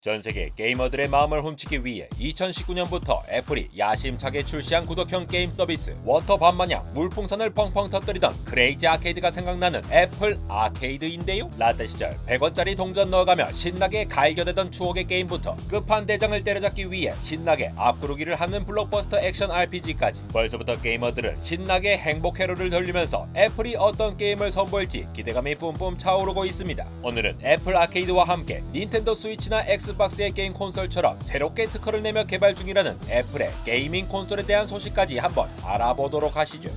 전세계 게이머들의 마음을 훔치기 위해 2019년부터 애플이 야심차게 출시한 구독형 게임 서비스 워터밤마냥 물풍선을 펑펑 터뜨리던 크레이지 아케이드가 생각나는 애플 아케이드인데요. 라떼 시절 100원짜리 동전 넣어가며 신나게 갈겨대던 추억의 게임부터 끝판대장을 때려잡기 위해 신나게 앞구르기를 하는 블록버스터 액션 RPG까지 벌써부터 게이머들은 신나게 행복 회로를 돌리면서 애플이 어떤 게임을 선보일지 기대감이 뿜뿜 차오르고 있습니다. 오늘은 애플 아케이드와 함께 닌텐도 스위치나 엑스박스의 게임 콘솔처럼 새롭게 특허를 내며 개발 중이라는 애플의 게이밍 콘솔에 대한 소식까지 한번 알아보도록 하시죠.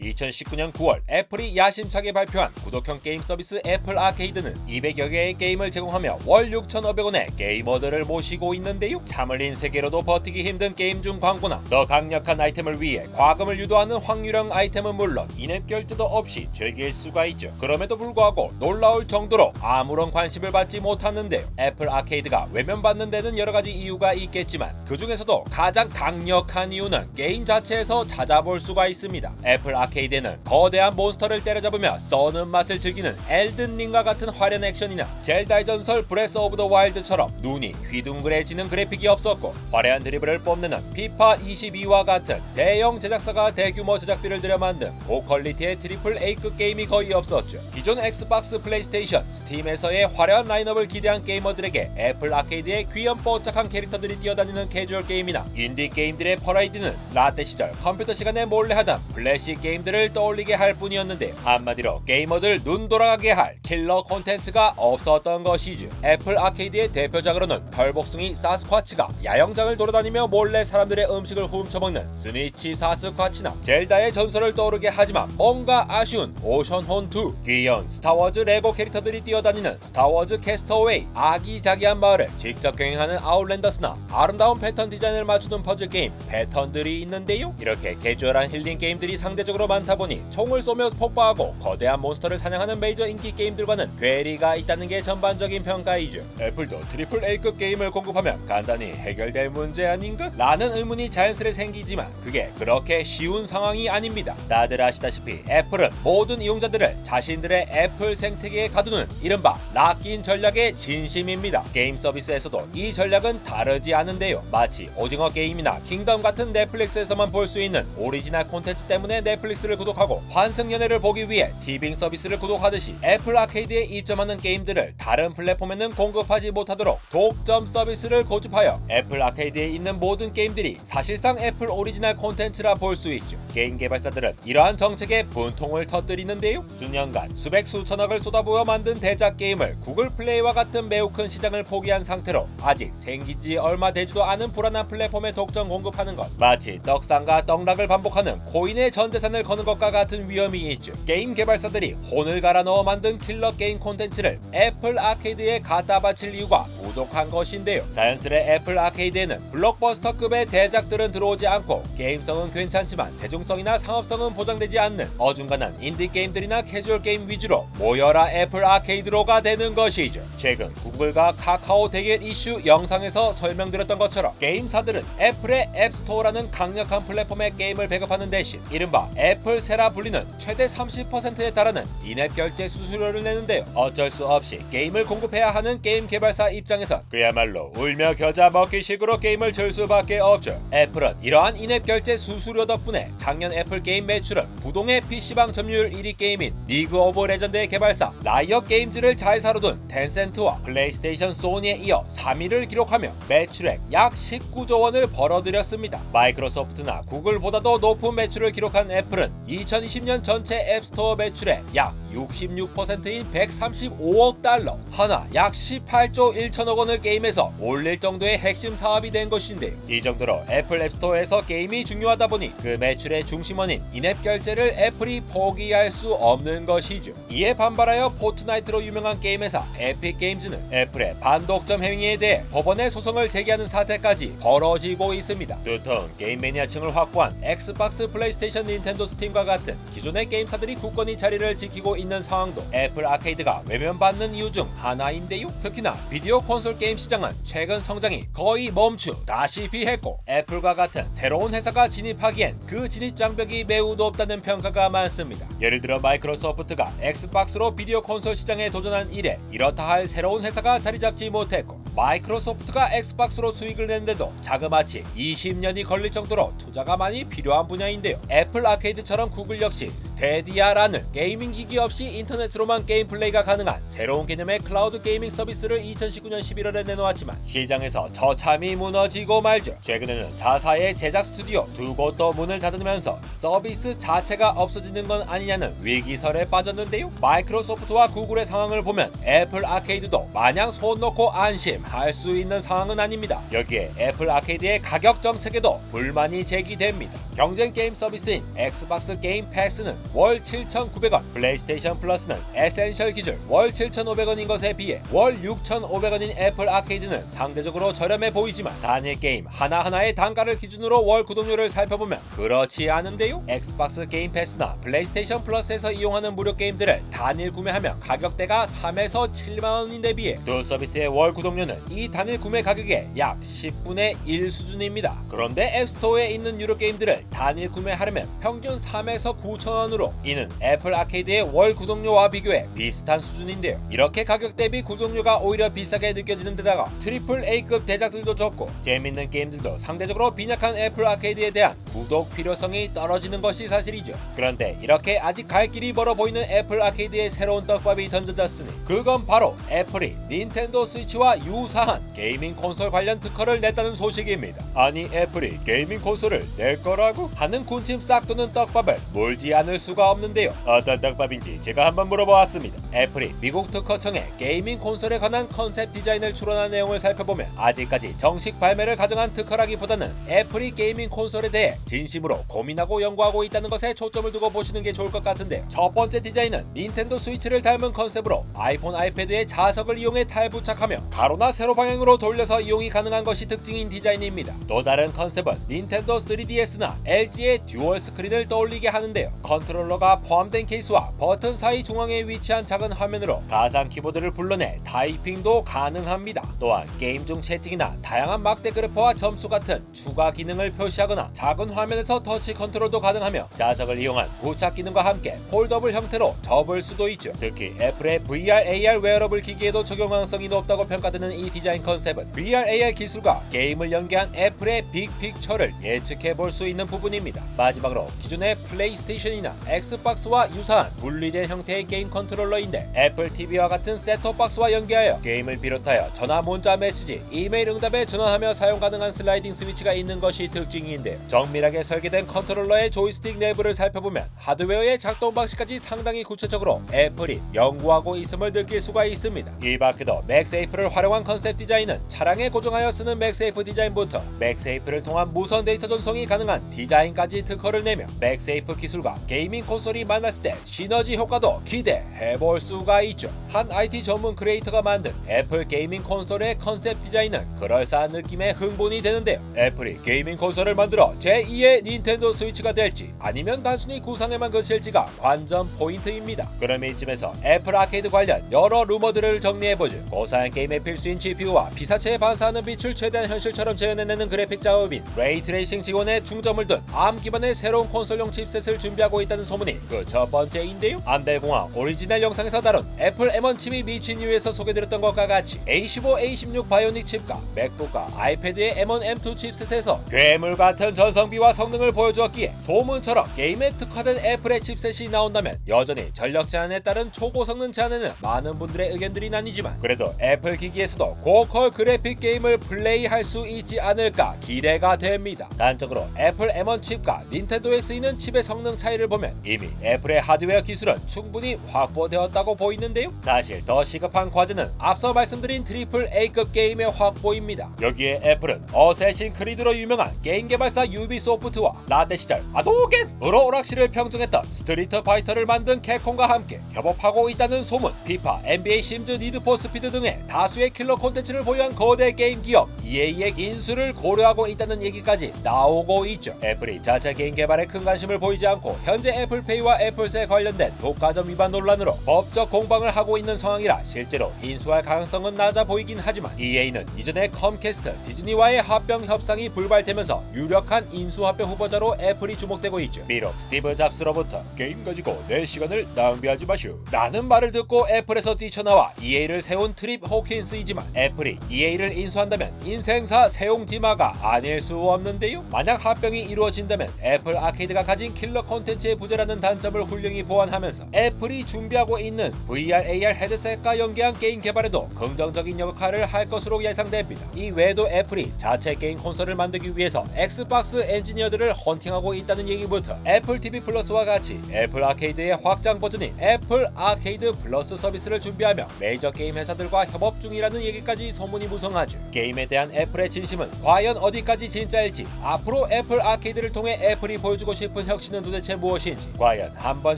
2019년 9월 애플이 야심차게 발표한 구독형 게임 서비스 애플 아케이드는 200여 개의 게임을 제공하며 월 6,500원에 게이머들을 모시고 있는데요. 참을린 세계로도 버티기 힘든 게임 중 광고나 더 강력한 아이템을 위해 과금을 유도하는 확률형 아이템은 물론 인앱 결제도 없이 즐길 수가 있죠. 그럼에도 불구하고 놀라울 정도로 아무런 관심을 받지 못하는데요. 애플 아케이드가 외면받는 데는 여러가지 이유가 있겠지만 그 중에서도 가장 강력한 이유는 게임 자체에서 찾아볼 수가 있습니다. 애플 아케이드에는 거대한 몬스터를 때려잡으며 써는 맛을 즐기는 엘든링과 같은 화려한 액션이나 젤다의 전설 브레스 오브 더 와일드처럼 눈이 휘둥그레지는 그래픽이 없었고 화려한 드리블을 뽐내는 피파 22와 같은 대형 제작사가 대규모 제작비를 들여 만든 고퀄리티의 트리플 A급 게임이 거의 없었죠. 기존 엑스박스, 플레이스테이션, 스팀에서의 화려한 라인업을 기대한 게이머들에게 애플 아케이드의 귀염뽀짝한 캐릭터들이 뛰어다니는 캐주얼 게임이나 인디 게임들의 퍼레이드는 라떼 시절 컴퓨터 시간에 몰래 하던 플래시 게임들을 떠올리게 할 뿐이었는데 한마디로 게이머들 눈 돌아가게 할 킬러 콘텐츠가 없었던 것이죠. 애플 아케이드의 대표작으로는 털복숭이 사스쿼치가 야영장을 돌아다니며 몰래 사람들의 음식을 훔쳐먹는 스니치 사스쿼치나 젤다의 전설을 떠오르게 하지만 뭔가 아쉬운 오션혼2, 귀여운 스타워즈 레고 캐릭터들이 뛰어다니는 스타워즈 캐스터웨이, 아기자기한 마을을 직접 경영하는 아웃랜더스나 아름다운 패턴 디자인을 맞추는 퍼즐 게임 패턴들이 있는데요. 이렇게 캐주얼한 힐링 게임들이 상대적으로 많다 보니 총을 쏘며 폭파하고 거대한 몬스터를 사냥하는 메이저 인기 게임들과는 괴리가 있다는 게 전반적인 평가이죠. 애플도 트리플 A급 게임을 공급하면 간단히 해결될 문제 아닌가? 라는 의문이 자연스레 생기지만 그게 그렇게 쉬운 상황이 아닙니다. 다들 아시다시피 애플은 모든 이용자들을 자신들의 애플 생태계에 가두는 이른바 락인 전략의 진심입니다. 게임 서비스에서도 이 전략은 다르지 않은데요. 마치 오징어 게임이나 킹덤 같은 넷플릭스에서만 볼 수 있는 오리지널 콘텐츠 때문에 넷플릭스를 구독하고 환승연애를 보기 위해 티빙 서비스를 구독하듯이 애플 아케이드에 입점하는 게임들을 다른 플랫폼에는 공급하지 못하도록 독점 서비스를 고집하여 애플 아케이드에 있는 모든 게임들이 사실상 애플 오리지널 콘텐츠라 볼 수 있죠. 게임 개발사들은 이러한 정책에 분통을 터뜨리는데요. 수년간 수백 수천억을 쏟아부어 만든 대작 게임을 구글 플레이와 같은 매우 큰 시장을 포기한 상태로 아직 생기지 얼마 되지도 않은 불안한 플랫폼에 독점 공급하는 것, 마치 떡상과 떡락을 반복하는 코인의 전 재산을 거는 것과 같은 위험이 있죠. 게임 개발사들이 혼을 갈아 넣어 만든 킬러 게임 콘텐츠를 애플 아케이드에 갖다 바칠 이유가 부족한 것인데요. 자연스레 애플 아케이드에는 블록버스터급의 대작들은 들어오지 않고 게임성은 괜찮지만 대중성이나 상업성은 보장되지 않는 어중간한 인디 게임들이나 캐주얼 게임 위주로 모여라 애플 아케이드로가 되는 것이죠. 최근 구글과 카카오 대결 이슈 영상에서 설명드렸던 것처럼 게임사들은 애플의 앱스토어라는 강력한 플랫폼의 게임을 배급하는 대신 이른바 애플세라 불리는 최대 30%에 달하는 인앱 결제 수수료를 내는데요. 어쩔 수 없이 게임을 공급해야 하는 게임 개발사 입장에선 그야말로 울며 겨자 먹기식으로 게임을 질 수밖에 없죠. 애플은 이러한 인앱 결제 수수료 덕분에 작년 애플 게임 매출은 부동의 PC방 점유율 1위 게임인 리그 오브 레전드의 개발사 라이엇 게임즈를 잘 사로둔 텐센트와 플레이스테이션 소니에 이어 3위를 기록하며 매출액 약 19조 원을 벌어들였습니다. 마이크로소프트나 구글보다도 높은 매출을 기록한 애플은 2020년 전체 앱스토어 매출의 약 66%인 135억 달러, 하나 약 18조 1천억 원을 게임에서 올릴 정도의 핵심 사업이 된 것인데요. 이 정도로 애플 앱스토어에서 게임이 중요하다 보니 그 매출의 중심원인 인앱 결제를 애플이 포기할 수 없는 것이죠. 이에 반발하여 포트나이트로 유명한 게임회사 에픽게임즈는 애플의 반독점 행위에 대해 법원에 소송을 제기하는 사태까지 벌어지고 있습니다. 두터운 게임 매니아층을 확보한 엑스박스, 플레이스테이션, 닌텐도, 스팀과 같은 기존의 게임사들이 굳건히 자리를 지키고 있는 상황도 애플 아케이드가 외면받는 이유 중 하나인데요. 특히나 비디오 콘솔 게임 시장은 최근 성장이 거의 멈추다시피 했고 애플과 같은 새로운 회사가 진입하기엔 그 진입 장벽이 매우 높다는 평가가 많습니다. 예를 들어 마이크로소프트가 엑스박스로 비디오 콘솔 시장에 도전한 이래 이렇다 할 새로운 회사가 자리 잡지 못했고 마이크로소프트가 엑스박스로 수익을 낸데도 자그마치 20년이 걸릴 정도로 투자가 많이 필요한 분야인데요. 애플 아케이드처럼 구글 역시 스테디아라는 게이밍 기기 없이 인터넷으로만 게임 플레이가 가능한 새로운 개념의 클라우드 게이밍 서비스를 2019년 11월에 내놓았지만 시장에서 처참히 무너지고 말죠. 최근에는 자사의 제작 스튜디오 두 곳도 문을 닫으면서 서비스 자체가 없어지는 건 아니냐는 위기설에 빠졌는데요. 마이크로소프트와 구글의 상황을 보면 애플 아케이드도 마냥 손 놓고 안심할 수 있는 상황은 아닙니다. 여기에 애플 아케이드의 가격 정책에도 불만이 제기됩니다. 경쟁 게임 서비스인 엑스박스 게임 패스는 월 7,900원, 플레이스테이션 플러스는 에센셜 기준 월 7,500원인 것에 비해 월 6,500원인 애플 아케이드는 상대적으로 저렴해 보이지만 단일 게임 하나하나의 단가를 기준으로 월 구독료를 살펴보면 그렇지 않은데요. 엑스박스 게임 패스나 플레이스테이션 플러스에서 이용하는 무료 게임들을 단일 구매하면 가격대가 3에서 7만원인데 비해 두 서비스의 월 구독료는 이 단일 구매 가격의 약 10분의 1 수준입니다. 그런데 앱스토어에 있는 유료 게임들을 단일 구매하려면 평균 3에서 9,000원으로 이는 애플 아케이드의 월 구독료와 비교해 비슷한 수준인데요. 이렇게 가격 대비 구독료가 오히려 비싸게 느껴지는 데다가 트리플 A급 대작들도 적고 재밌는 게임들도 상대적으로 빈약한 애플 아케이드에 대한 구독 필요성이 떨어지는 것이 사실이죠. 그런데 이렇게 아직 갈 길이 멀어 보이는 애플 아케이드의 새로운 떡밥이 던져졌으니 그건 바로 애플이 닌텐도 스위치와 유사한 게이밍 콘솔 관련 특허를 냈다는 소식입니다. 아니 애플이 게이밍 콘솔을 낼 거라고? 하는 군침 싹 도는 떡밥을 몰지 않을 수가 없는데요. 어떤 떡밥인지 제가 한번 물어보았습니다. 애플이 미국 특허청에 게이밍 콘솔에 관한 컨셉 디자인을 추론한 내용을 살펴보면 아직까지 정식 발매를 가정한 특허라기보다는 애플이 게이밍 콘솔에 대해 진심으로 고민하고 연구하고 있다는 것에 초점을 두고 보시는 게 좋을 것 같은데요. 첫 번째 디자인은 닌텐도 스위치를 닮은 컨셉으로 아이폰, 아이패드의 자석을 이용해 탈부착하며 가로나 세로 방향으로 돌려서 이용이 가능한 것이 특징인 디자인입니다. 또 다른 컨셉은 닌텐도 3DS나 LG의 듀얼 스크린을 떠올리게 하는데요. 컨트롤러가 포함된 케이스와 버튼 사이 중앙에 위치한 작은 화면으로 가상 키보드를 불러내 타이핑도 가능합니다. 또한 게임 중 채팅이나 다양한 막대 그래퍼와 점수 같은 추가 기능을 표시하거나 작은 화면에서 터치 컨트롤도 가능하며 자석을 이용한 부착 기능과 함께 폴더블 형태로 접을 수도 있죠. 특히 애플의 VR, AR 웨어러블 기기에도 적용 가능성이 높다고 평가되는 이 디자인 컨셉은 VR, AR 기술과 게임을 연계한 애플의 빅픽처를 예측해 볼 수 있는 부분입니다. 마지막으로 기존의 플레이스테이션이나 엑스박스와 유사한 분리된 형태의 게임 컨트롤러인데 애플 TV와 같은 셋톱박스와 연계하여 게임을 비롯하여 전화, 문자, 메시지, 이메일 응답에 전환하며 사용 가능한 슬라이딩 스위치가 있는 것이 특징인데요. 정밀하게 설계된 컨트롤러의 조이스틱 내부를 살펴보면 하드웨어의 작동 방식까지 상당히 구체적으로 애플이 연구하고 있음을 느낄 수가 있습니다. 이 밖에도 맥세이프를 활용한 컨셉 디자인은 차량에 고정하여 쓰는 맥세이프 디자인부터 맥세이프를 통한 무선 데이터 전송이 가능한 디자인까지 특허를 내며 맥세이프 기술과 게이밍 콘솔이 만났을 때 시너지 효과도 기대해볼 수가 있죠. 한 IT 전문 크리에이터가 만든 애플 게이밍 콘솔의 컨셉 디자인은 그럴싸한 느낌의 흥분이 되는데요. 애플이 게이밍 콘솔을 만들어 제2의 닌텐도 스위치가 될지 아니면 단순히 구상에만 그칠지가 관전 포인트입니다. 그럼 이쯤에서 애플 아케이드 관련 여러 루머들을 정리해보죠. 고사양 게임의 필수인 GPU와 피사체에 반사하는 빛을 최대한 현실처럼 재현해내는 그래픽 작업인 레이트레이싱 지원에 중점을 둔 ARM 기반의 새로운 콘솔용 칩셋을 준비하고 있다는 소문이 그 첫 번째인데요. 암달공화 오리지널 영상에서 다룬 애플 M1 칩이 미친 이유에서 소개드렸던 것과 같이 A15, A16 바이오닉 칩과 맥북과 아이패드의 M1, M2 칩셋에서 괴물 같은 전성비와 성능을 보여주었기에 소문처럼 게임에 특화된 애플의 칩셋이 나온다면 여전히 전력 제한에 따른 초고성능 제한에는 많은 분들의 의견들이 나뉘지만 그래도 애플 기기에서도 고퀄 그래픽 게임을 플레이할 수 있지 않을까 기대가 됩니다. 단적으로 애플 M1 칩과 닌텐도에 쓰이는 칩의 성능 차이를 보면 이미 애플의 하드웨어 기술은 충분히 확보되었다고 보이는데요. 사실 더 시급한 과제는 앞서 말씀드린 트리플 A급 게임의 확보입니다. 여기에 애플은 어쌔신 크리드로 유명한 게임 개발사 유비소프트와 라떼 시절 아도겐으로 오락실을 평정했던 스트리트 파이터를 만든 캡콤과 함께 협업하고 있다는 소문, 피파, NBA 심즈, 니드 포 스피드 등의 다수의 킬러 킬러 콘텐츠를 보유한 거대 게임 기업 EA의 인수를 고려하고 있다는 얘기까지 나오고 있죠. 애플이 자체 게임 개발에 큰 관심을 보이지 않고 현재 애플페이와 애플스에 관련된 독과점 위반 논란으로 법적 공방을 하고 있는 상황이라 실제로 인수할 가능성은 낮아 보이긴 하지만 EA는 이전에 컴캐스트, 디즈니와의 합병 협상이 불발되면서 유력한 인수 합병 후보자로 애플이 주목되고 있죠. 비록 스티브 잡스로부터 게임 가지고 내 시간을 낭비하지 마시오 라는 말을 듣고 애플에서 뛰쳐나와 EA를 세운 트립 호킨스이지만 애플이 EA를 인수한다면 인생사 세용지마가 아닐 수 없는데요. 만약 합병이 이루어진다면 애플 아케이드가 가진 킬러 콘텐츠의 부재라는 단점을 훌륭히 보완하면서 애플이 준비하고 있는 VR, AR 헤드셋과 연계한 게임 개발에도 긍정적인 역할을 할 것으로 예상됩니다. 이 외에도 애플이 자체 게임 콘솔을 만들기 위해서 엑스박스 엔지니어들을 헌팅하고 있다는 얘기부터 애플 TV 플러스와 같이 애플 아케이드의 확장 버전인 애플 아케이드 플러스 서비스를 준비하며 메이저 게임 회사들과 협업 중이라는 얘기까지 소문이 무성하죠. 게임에 대한 애플의 진심은 과연 어디까지 진짜일지, 앞으로 애플 아케이드를 통해 애플이 보여주고 싶은 혁신은 도대체 무엇인지, 과연 한번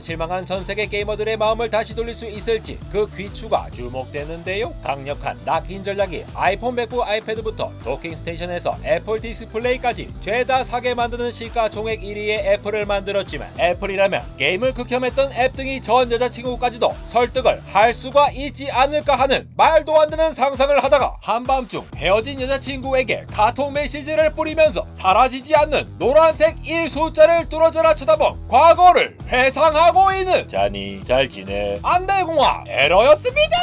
실망한 전세계 게이머들의 마음을 다시 돌릴 수 있을지 그 귀추가 주목되는데요. 강력한 락인 전략이 아이폰, 맥북, 아이패드부터 도킹 스테이션에서 애플 디스플레이까지 죄다 사게 만드는 시가 총액 1위의 애플을 만들었지만 애플이라면 게임을 극혐했던 앱등이 전 여자친구까지도 설득을 할 수가 있지 않을까 하는 말도 안 되는 상상을 하다가 한밤중 헤어진 여자친구에게 카톡 메시지를 뿌리면서 사라지지 않는 노란색 1 숫자를 뚫어져라 쳐다본 과거를 회상하고 있는 자니 잘 지내 안달공화 에러였습니다.